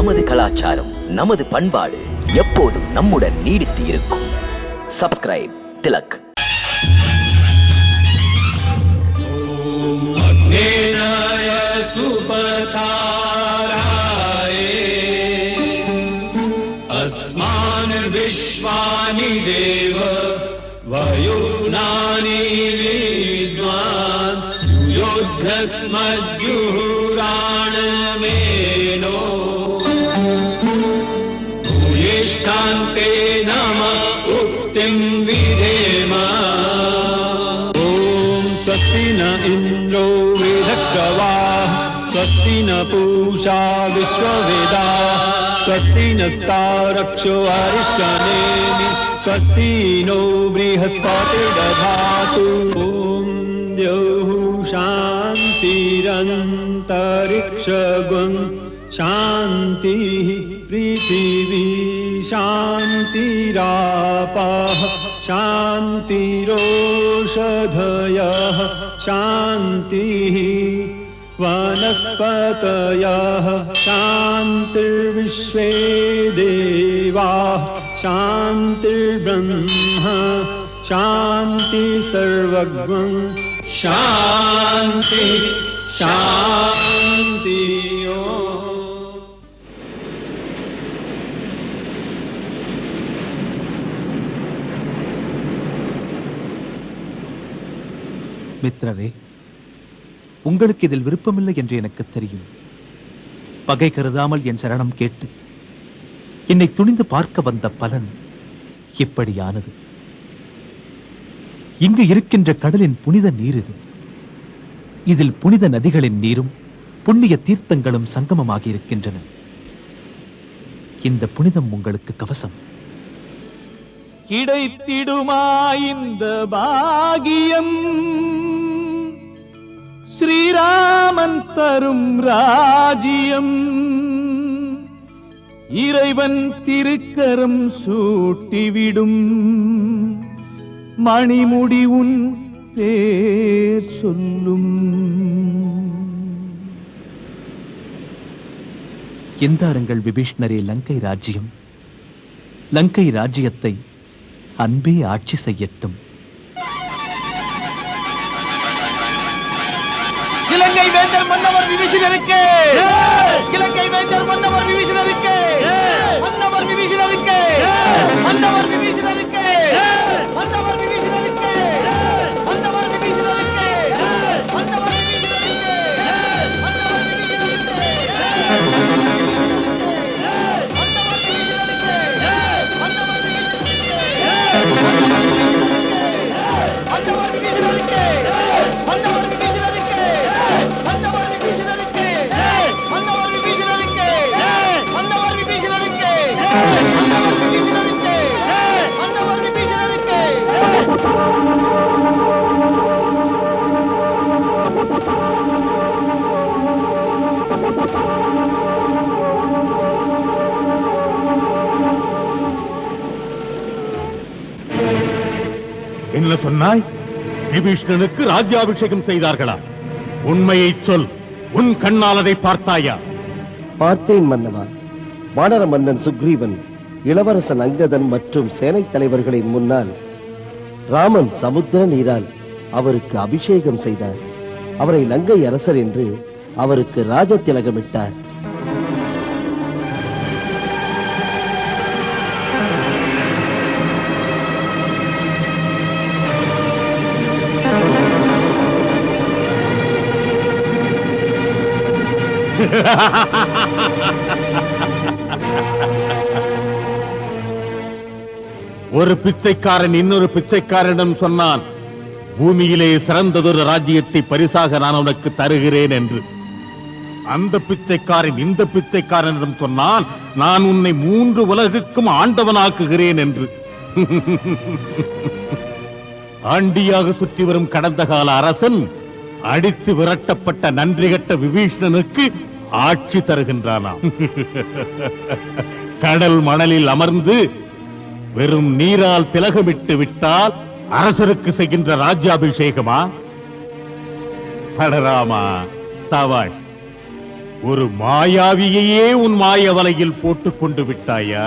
நமது கலாச்சாரம், நமது பண்பாடு எப்போதும் நம்முடன் நீடித்து இருக்கும். சப்ஸ்கிரைப் திலக். अस्मान् विश्वानि देव वयुनानि विद्वान् युद्धस्मज्जुहुराणमेनो भूयिष्ठान्ते नमः उक्तिं विधेम. ॐ स्वस्ति न इन्द्रो वृधश्रवाः, स्वस्ति न पूषा विश्ववेदाः, स्वस्ति नस्तारक्षो अरिष्टनेमि, स्वस्ति नो बृहस्पतिर्दधातु. ॐ द्यौः शान्तिरन्तरिक्षगुं शान्तिः, पृथिवी शान्तिरापः शान्तिरोषधयः शान्तिः, वनस्पतयः शान्तिर्विश्वे देवाः शान्तिर्ब्रह्म शान्ति सर्वज्ञं शान्ति शान्ति. மித்ரரே, உங்களுக்கு இதில் விருப்பமில்லை என்று எனக்கு தெரியும். பகை கருதாமல் என் சரணம் கேட்டு என்னை துணிந்து பார்க்க வந்த பலன் இப்படியானது. இங்கு இருக்கின்ற கடலின் புனித நீர் இது. இதில் புனித நதிகளின் நீரும் புண்ணிய தீர்த்தங்களும் சங்கமமாகி இருக்கின்றன. இந்த புனிதம் உங்களுக்கு கவசம். கிடைத்திடுமா இந்த பாகியம், ஸ்ரீராமன் தரும் ராஜ்யம், இறைவன் திருக்கரம் சூட்டிவிடும், மணிமுடி உன் பேர் சொல்லும். எந்தாருங்கள் விபீஷ்ணரே லங்கை ராஜ்யம். லங்கை ராஜ்யத்தை அன்பே ஆட்சி செய்யட்டும். இலங்கை வேந்தர் மன்னவர் விபீஷணருக்கு, இலங்கை வேந்தர் மன்னவர் விபீஷணருக்கு, மன்னவர் விபீஷணருக்கு, மன்னவர் விபீஷணருக்கு, மன்னவர் விபீஷணருக்கு, மன்னவர் விபீஷணருக்கு, மன்னவர் விபீஷணருக்கு, மன்னவர் என்ன சொன்னாய்? விபீஷ்ணனுக்கு ராஜ்யாபிஷேகம் செய்தார்களா? உண்மையை சொல். உன் கண்ணால் அதை பார்த்தாயா? பார்த்தேன் மன்னவா. வானர மன்னன் சுக்ரீவன் இளவரசன் அங்கதன் மற்றும் சேனை தலைவர்களின் முன்னால் ராமன் சமுத்திர நீரால் அவருக்கு அபிஷேகம் செய்தார். அவரை லங்கை அரசர் என்று அவருக்கு ராஜ திலகமிட்டார். ஒரு பிச்சைக்காரன் இன்னொரு பிச்சைக்காரனிடம் சொன்னான், பூமியிலே சிறந்ததொரு ராஜ்யத்தை பரிசாக நான் உனக்கு தருகிறேன் என்று. அந்த பிச்சைக்காரன் இந்த பிச்சைக்காரனிடம் சொன்னான், நான் உன்னை 3 உலகுக்கும் ஆண்டவனாக்குகிறேன் என்று. ஆண்டியாக சுற்றி வரும் கடந்த கால அரசன் அடித்து விரட்டப்பட்ட நன்றிகட்ட விபீஷ்ணனுக்கு ஆட்சி தருகின்றானாம். கடல் மணலில் அமர்ந்து வெறும் நீரால் திலகமிட்டு விட்டால் அரசருக்கு செய்கின்ற ராஜ்யாபிஷேகமா? படராமா, சவாய். ஒரு மாயாவியையே உன் மாய வலையில் போட்டுக் கொண்டு விட்டாயா?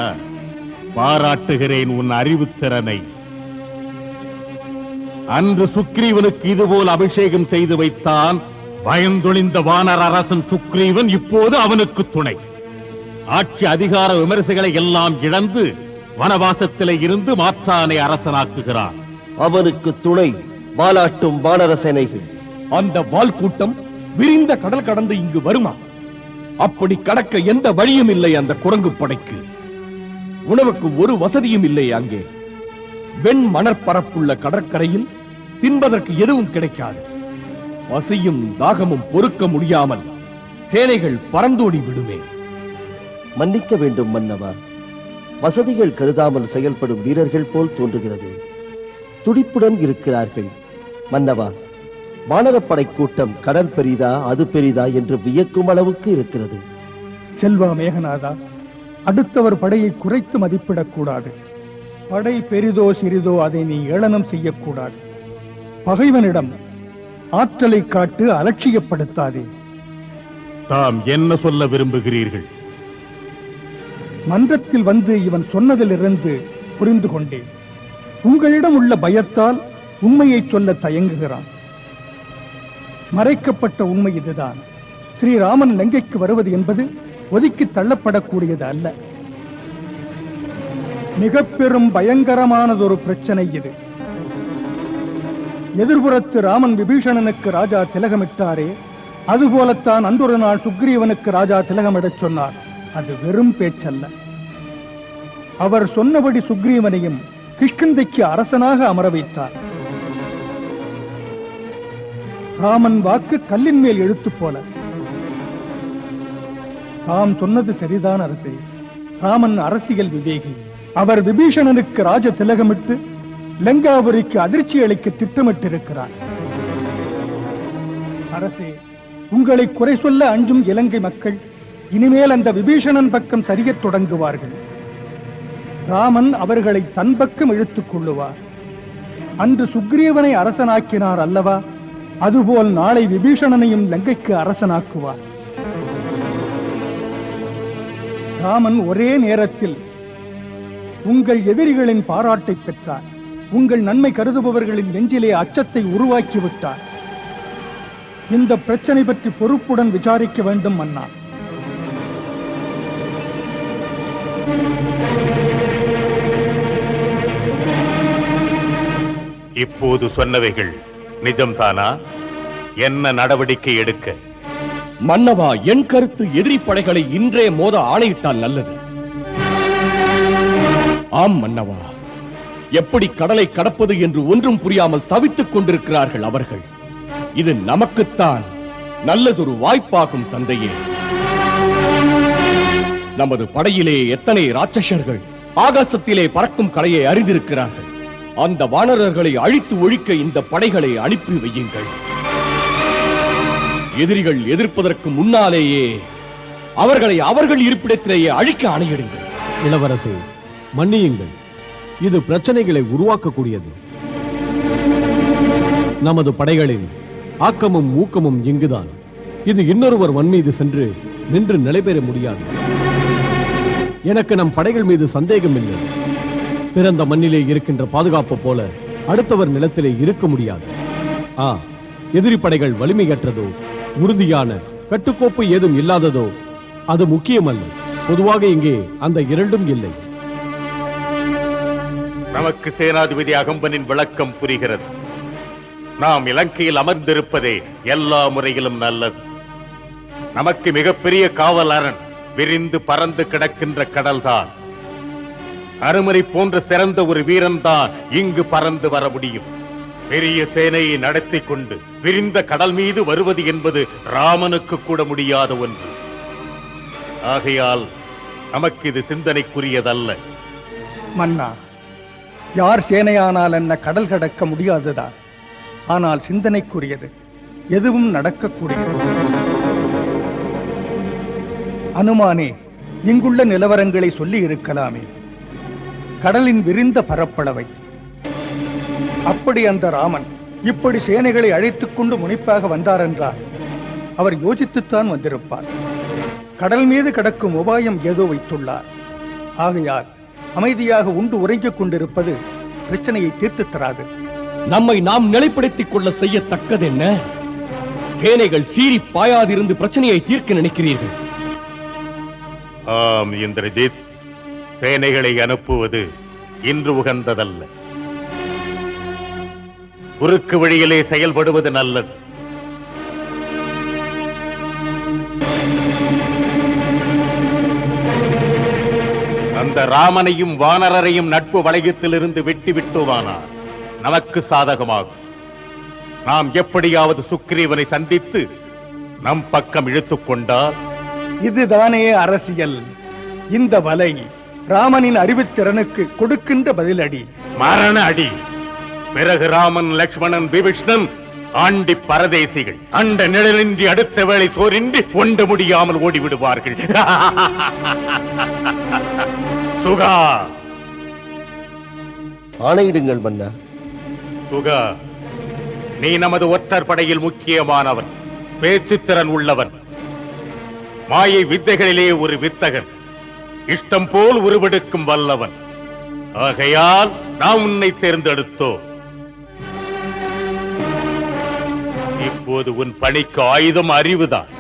பாராட்டுகிறேன் உன் அறிவுத்திறனை. அன்று சுக்ரீவனுக்கு இதுபோல் அபிஷேகம் செய்து வைத்தான். பயந்தொழிந்த வானர அரசன் சுக்ரீவன் இப்போது அவனுக்கு துணை. ஆட்சி அதிகார விமர்சைகளை எல்லாம் இழந்து வனவாசத்திலே இருந்து மாற்றானை அரசனாக்குகிறான். அவனுக்கு துணை வாலாட்டும் வானர சேனைகள். அந்த வால் கூட்டம் விரிந்த கடல் கடந்து இங்கு வருமா? அப்படி கடக்க எந்த வழியும் இல்லை. அந்த குரங்கு படைக்கு உணவுக்கு ஒரு வசதியும் இல்லை. அங்கே வெண் மணற்பரப்புள்ள கடற்கரையில் தின்பதற்கு எதுவும் கிடைக்காது. பசியும் தாகமும் பொறுக்க முடியாமல் சேனைகள் பறந்தோடி விடுமே. மன்னிக்க வேண்டும் மன்னவா, வசதிகள் கருதாமல் செயல்படும் வீரர்கள் போல் தோன்றுகிறது. துடிப்புடன் இருக்கிறார்கள். மன்னவா, வானரப்படை கூட்டம் கடல் பெரிதா அது பெரிதா என்று வியக்கும் அளவுக்கு இருக்கிறது. செல்வா மேகநாதா, அடுத்தவர் படையை குறைத்து மதிப்பிடக்கூடாது. படை பெரிதோ சிறிதோ அதை நீ ஏளனம் செய்யக்கூடாது. பகைவனிடம் ஆற்றலை காட்டு, அலட்சியப்படுத்தாதே. தாம் என்ன சொல்ல விரும்புகிறீர்கள்? மன்றத்தில் வந்து இவன் சொன்னதிலிருந்து புரிந்து கொண்டேன். உங்களிடம் உள்ள பயத்தால் உண்மையை சொல்ல தயங்குகிறான். மறைக்கப்பட்ட உண்மை இதுதான். ஸ்ரீராமன் லங்கைக்கு வருவது என்பது ஒதுக்கி தள்ளப்படக்கூடியது அல்ல. மிக பெரும் பயங்கரமானதொரு பிரச்சனை இது. எதிர்புறத்து ராமன் விபீஷணனுக்கு ராஜா திலகமிட்டாரே, அதுபோலத்தான் அன்றொரு நாள் சுக்ரீவனுக்கு ராஜா திலகமிடச் சொன்னார். அது வெறும் பேச்சல்ல. அவர் சொன்னபடி சுக்ரீவனையும் கிஷ்கிந்தைக்கு அரசனாக அமர வைத்தார். ராமன் வாக்கு கல்லின் மேல் எழுத்து போல. தாம் சொன்னது சரிதான் அரசே. ராமன் அரசியல் விவேகி. அவர் விபீஷணனுக்கு ராஜ திலகமிட்டு லங்காபுரிக்கு அதிர்ச்சி அளிக்க திட்டமிட்டிருக்கிறார். அரசே, உங்களை குறை சொல்ல அஞ்சும் இலங்கை மக்கள் இனிமேல் அந்த விபீஷணன் பக்கம் சரியத் தொடங்குவார்கள். ராமன் அவர்களை தன் பக்கம் இழுத்துக் கொள்ளுவார். அன்று சுக்ரீவனை அரசனாக்கினார் அல்லவா, அதுபோல் நாளை விபீஷணனையும் லங்கைக்கு அரசனாக்குவார். ராமன் ஒரே நேரத்தில் உங்கள் எதிரிகளின் பாராட்டை பெற்றார். உங்கள் நன்மை கருதுபவர்களின் நெஞ்சிலே அச்சத்தை உருவாக்கிவிட்டார். இந்த பிரச்சனை பற்றி பொறுப்புடன் விசாரிக்க வேண்டும் மன்னா. இப்போது சொன்னவைகள் நிஜம்தானா? என்ன நடவடிக்கை எடுக்க? மன்னவா, என் கருத்து எதிரி படைகளை இன்றே மோத ஆணையிட்டால் நல்லது. ஆம் மன்னவா, எப்படி கடலை கடப்பது என்று ஒன்றும் புரியாமல் தவித்துக் கொண்டிருக்கிறார்கள் அவர்கள். இது நமக்குத்தான் நல்லதொரு வாய்ப்பாகும் தந்தையே. நமது படையிலே எத்தனை ராட்சசர்கள் ஆகாசத்திலே பறக்கும் கலையை அறிந்திருக்கிறார்கள். அந்த வானரர்களை அழித்து ஒழிக்க இந்த படைகளை அனுப்பி வையுங்கள். எதிரிகள் எதிர்ப்பதற்கு முன்னாலேயே அவர்களை அவர்கள் இருப்பிடத்திலேயே அழிக்க ஆணையிடுங்கள். இளவரசே, மன்னியுங்கள். இது பிரச்சனைகளை உருவாக்கக்கூடியது. நமது படைகளின் ஆக்கமும் ஊக்கமும் இங்குதான். இது இன்னொருவர் மண் மீது சென்று நின்று நிலைபெற முடியாது. எனக்கு நம் படைகள் மீது சந்தேகம் இல்லை. பிறந்த மண்ணிலே இருக்கின்ற பாதுகாப்பு போல அடுத்தவர் நிலத்திலே இருக்க முடியாது. எதிரி படைகள் வலிமையற்றதோ, உறுதியான கட்டுக்கோப்பு ஏதும் இல்லாததோ அது முக்கியமல்ல. பொதுவாக இங்கே அந்த இரண்டும் இல்லை. நமக்கு சேனாதிபதி அகம்பனின் விளக்கம் புரிகிறது. நாம் இலங்கையில் அமர்ந்திருப்பதே எல்லா முறையிலும் நல்லது. நமக்கு மிகப்பெரிய காவல் அரண் விரிந்து பறந்து கிடக்கின்ற கடல்தான். அனுமனை போன்ற சிறந்த ஒரு வீரன் தான் இங்கு பறந்து வர முடியும். பெரிய சேனையை நடத்தி கொண்டு விரிந்த கடல் மீது வருவது என்பது ராமனுக்கு கூட முடியாத ஒன்று. ஆகையால் நமக்கு இது சிந்தனைக்குரியதல்ல. மன்னா, யார் சேனையானால் என்ன கடல் கடக்க முடியாதுதான். ஆனால் சிந்தனைக்குரியது. எதுவும் நடக்கக்கூடியது. அனுமானே, இங்குள்ள நிலவரங்களை சொல்லி இருக்கலாமே. கடலின் விரிந்த பரப்பளவை. அப்படி அந்த ராமன் இப்படி சேனைகளை அழைத்துக் கொண்டு முனைப்பாக வந்தார் என்றால் அவர் யோசித்துத்தான் வந்திருப்பார். கடல் மீது கடக்கும் உபாயம் ஏதோ வைத்துள்ளார். ஆகையால் அமைதியாக உண்டு உறங்கிக் கொண்டிருப்பது பிரச்சனையை தீர்த்து தராது. நம்மை நாம் நிலைப்படுத்திக் கொள்ள செய்யத்தக்கது என்ன? சேனைகள் சீறி பாயாதிருந்து பிரச்சனையை தீர்க்க நினைக்கிறீர்கள். ஆம் இந்திரஜித், சேனைகளை அனுப்புவது இன்று உகந்ததல்ல. குறுக்கு வழியிலே செயல்படுவது நல்லது. அந்த ராமனையும் வானரரையும் நட்பு வளையத்திலிருந்து வெட்டி விட்டோமானால் நமக்கு சாதகமாகும். நாம் எப்படியாவது சுக்ரீவனை சந்தித்து நம் பக்கம் இழுத்துக் கொண்டால் இதுதானே அரசியல். இந்த வலை ராமனின் அறிவுத்திறனுக்கு கொடுக்கின்ற பதிலடி. மரண அடி. பிறகு ராமன், லக்ஷ்மணன், விபீஷ்ணன் ஆண்டி பரதேசிகள் அண்ட நிழலின்றி அடுத்த வேளை சோரின்றி ஒன்று முடியாமல் ஓடிவிடுவார்கள். சுகா, ஆணையிடுங்கள் மன்னா. சுகா, நீ நமது ஒற்றர் படையில் முக்கியமானவன், பேச்சுத்திறன் உள்ளவன், மாயை வித்தைகளிலே ஒரு வித்தகன், இஷ்டம் போல் உருவெடுக்கும் வல்லவன். ஆகையால் நாம் உன்னை தேர்ந்தெடுத்தோம். இப்போது உன் பணிக்கு ஆயுதம் அறிவுதான்.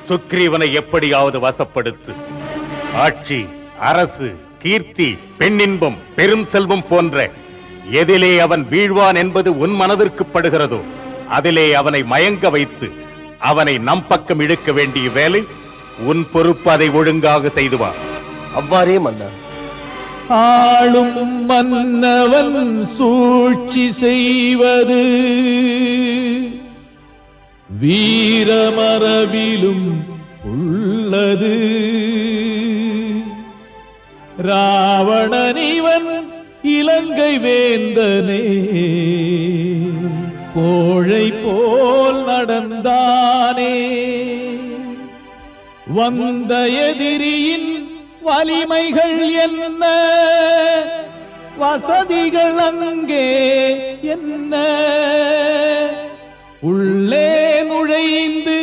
சுக்ரீவனை எப்படியாவது வசப்படுத்து. ஆட்சி, அரசு, கீர்த்தி, பெண்ணின்பம், பெரும் செல்வம் போன்ற எதிலே அவன் வீழ்வான் என்பது உன் மனதிற்கு படுகிறதோ அதிலே அவனை மயங்க வைத்து அவனை நம் பக்கம் இழுக்க வேண்டிய வேலை உன் பொறுப்பு. அதை ஒழுங்காக செய்து வா. அவ்வாறே மன்னா. ஆளும் மன்னவன் சூழ்ச்சி செய்வது வீரமரபிலும் உள்ளது. ராவணனிவன் இலங்கை வேந்தனே கோழை போல் நடந்தானே. வந்த எதிரியின் வலிமைகள் என்ன, வசதிகள் அங்கே என்ன, உள்ளே நுழைந்து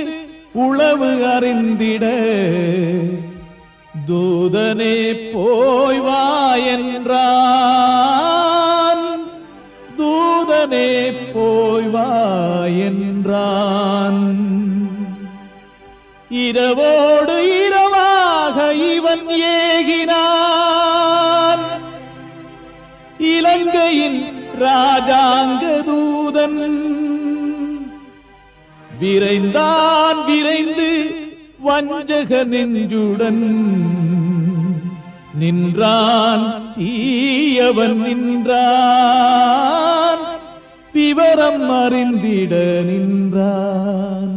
உளவு அறிந்திட தூதனே போய் வா என்றான். தூதனே போய் வா என்றான். இரவோடு இரவாக இவன் ஏகினான். இலங்கையின் ராஜாங்க தூதன் விரைந்தான். விரைந்து வஞ்சக நெஞ்சுடன் நின்றான். தீயவன் நின்றான். விவரம் அறிந்திட நின்றான்.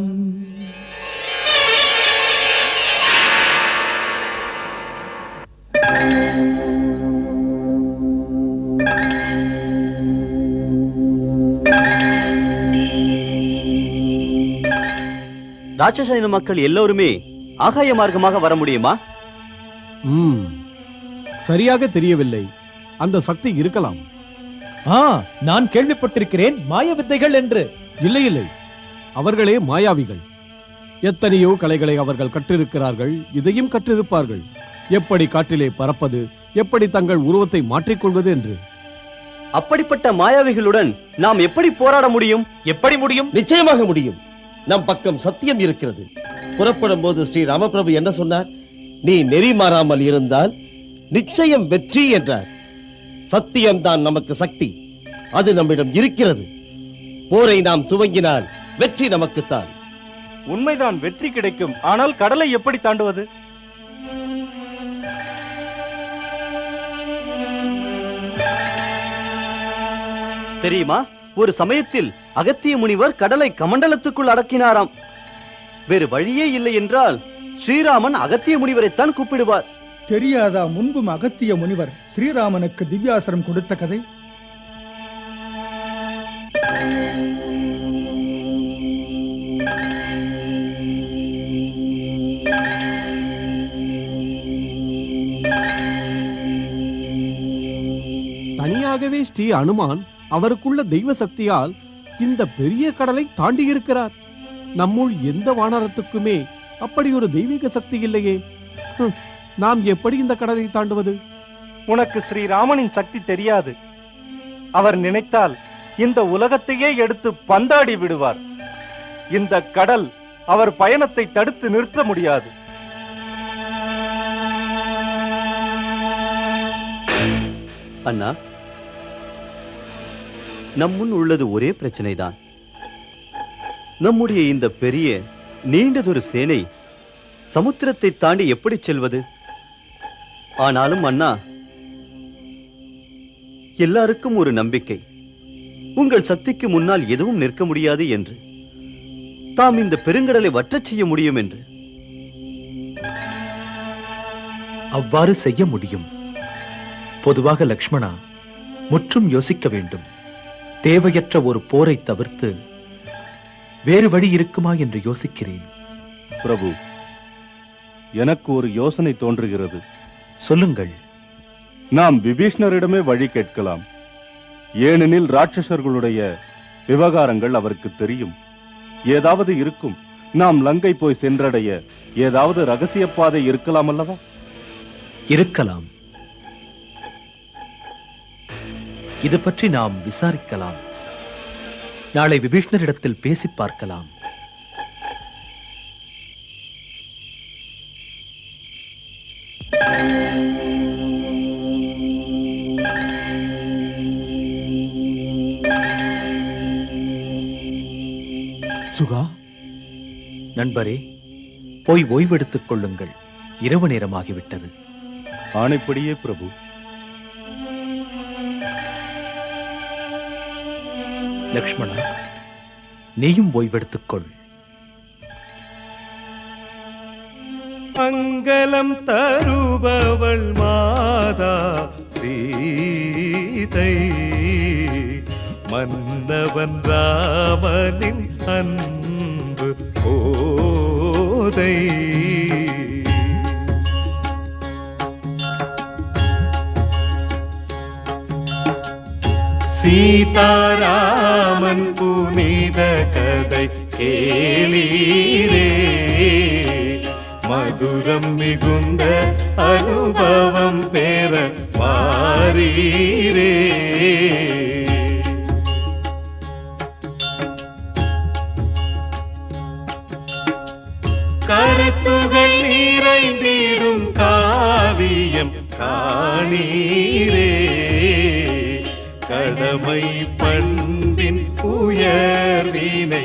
ராட்சச இன மக்கள் எல்லோருமே ஆகாய மார்க்கமாக வர முடியுமா? சரியாக தெரியவில்லை. அந்த சக்தி இருக்கலாம். நான் கேள்விப்பட்டிருக்கிறேன் மாய வித்தைகள் என்று. இல்லை இல்லை, அவர்களே மாயாவிகள். எத்தனையோ கலைகளை அவர்கள் கற்றிருக்கிறார்கள். இதையும் கற்றிருப்பார்கள். எப்படி காற்றிலே பறப்பது, எப்படி தங்கள் உருவத்தை மாற்றிக்கொள்வது என்று. அப்படிப்பட்ட மாயாவிகளுடன் நாம் எப்படி போராட முடியும்? எப்படி முடியும்? நிச்சயமாக முடியும். நம் பக்கம் சத்தியம் இருக்கிறது. புறப்படும் போது ஸ்ரீ ராமபிரபு என்ன சொன்னார்? நீ நெறி மாறாமல் இருந்தால் நிச்சயம் வெற்றி என்றார். சத்தியம்தான் நமக்கு சக்தி. அது நம்மிடம் இருக்கிறது. போரை நாம் துவங்கினால் வெற்றி நமக்குத்தான். உண்மைதான், வெற்றி கிடைக்கும். ஆனால் கடலை எப்படி தாண்டுவது? தெரியுமா, ஒரு சமயத்தில் அகத்திய முனிவர் கடலை கமண்டலத்துக்குள் அடக்கினாராம். வேறு வழியே இல்லை என்றால் ஸ்ரீராமன் அகத்திய முனிவரைத்தான் கூப்பிடுவார். தெரியாதா முன்பும் அகத்திய முனிவர் ஸ்ரீராமனுக்கு திவ்யாசனம் கொடுத்த கதை? தனியாகவே ஸ்ரீ அனுமான் அவருக்குள்ள தெய்வ சக்தியால் இந்த பெரிய கடலை தாண்டி இருக்கிறார். நம்முள் எந்த வானரத்துக்குமே அப்படி ஒரு தெய்வீக சக்தி இல்லையே. நாம் எப்படி இந்த கடலை தாண்டுவது? உனக்கு ஸ்ரீராமனின் சக்தி தெரியாது. அவர் நினைத்தால் இந்த உலகத்தையே எடுத்து பந்தாடி விடுவார். இந்த கடல் அவர் பயணத்தை தடுத்து நிறுத்த முடியாது. அண்ணா, நம் முன் உள்ளது ஒரே பிரச்சனைதான். நம்முடைய இந்த பெரிய நீண்டதொரு சேனை சமுத்திரத்தை தாண்டி எப்படி செல்வது? ஆனாலும் அண்ணா, எல்லாருக்கும் ஒரு நம்பிக்கை, உங்கள் சக்திக்கு முன்னால் எதுவும் நிற்க முடியாது என்று. தாம் இந்த பெருங்கடலை வற்றச் செய்ய முடியும் என்று. அவ்வாறு செய்ய முடியும். பொதுவாக லக்ஷ்மணா, முற்றும் யோசிக்க வேண்டும். தேவையற்ற ஒரு போரை தவிர்த்து வேறு வழி இருக்குமா என்று யோசிக்கிறேன். பிரபு, எனக்கு ஒரு யோசனை தோன்றுகிறது. சொல்லுங்கள். நாம் விபீஷ்ணரிடமே வழி கேட்கலாம். ஏனெனில் ராட்சசர்களுடைய விவகாரங்கள் அவருக்கு தெரியும். ஏதாவது இருக்கும். நாம் லங்கை போய் சென்றடைய ஏதாவது ரகசிய பாதை இருக்கலாம் அல்லவா? இருக்கலாம். இது பற்றி நாம் விசாரிக்கலாம். நாளை விபீஷ்ணரிடத்தில் பேசி பார்க்கலாம். சுகா, நண்பரே, போய் ஓய்வெடுத்துக் கொள்ளுங்கள். இரவு நேரமாகிவிட்டது. ஆணைப்படியே பிரபு. லக்ஷ்மணா, நீயும் ஓய்வெடுத்துக் கொள். மங்களம் தருபவள் மாதா சீதை, மன்னவன் ராமனின் அன்பு போதை. சீதாராமன் புனித கதை கேளீரே, மதுரம் மிகுந்த அனுபவம் பெற மாறீரே. கருத்துகள் நிறைந்திடும் காவியம் காணீரே, கடமை பண்பின் உயர்வினை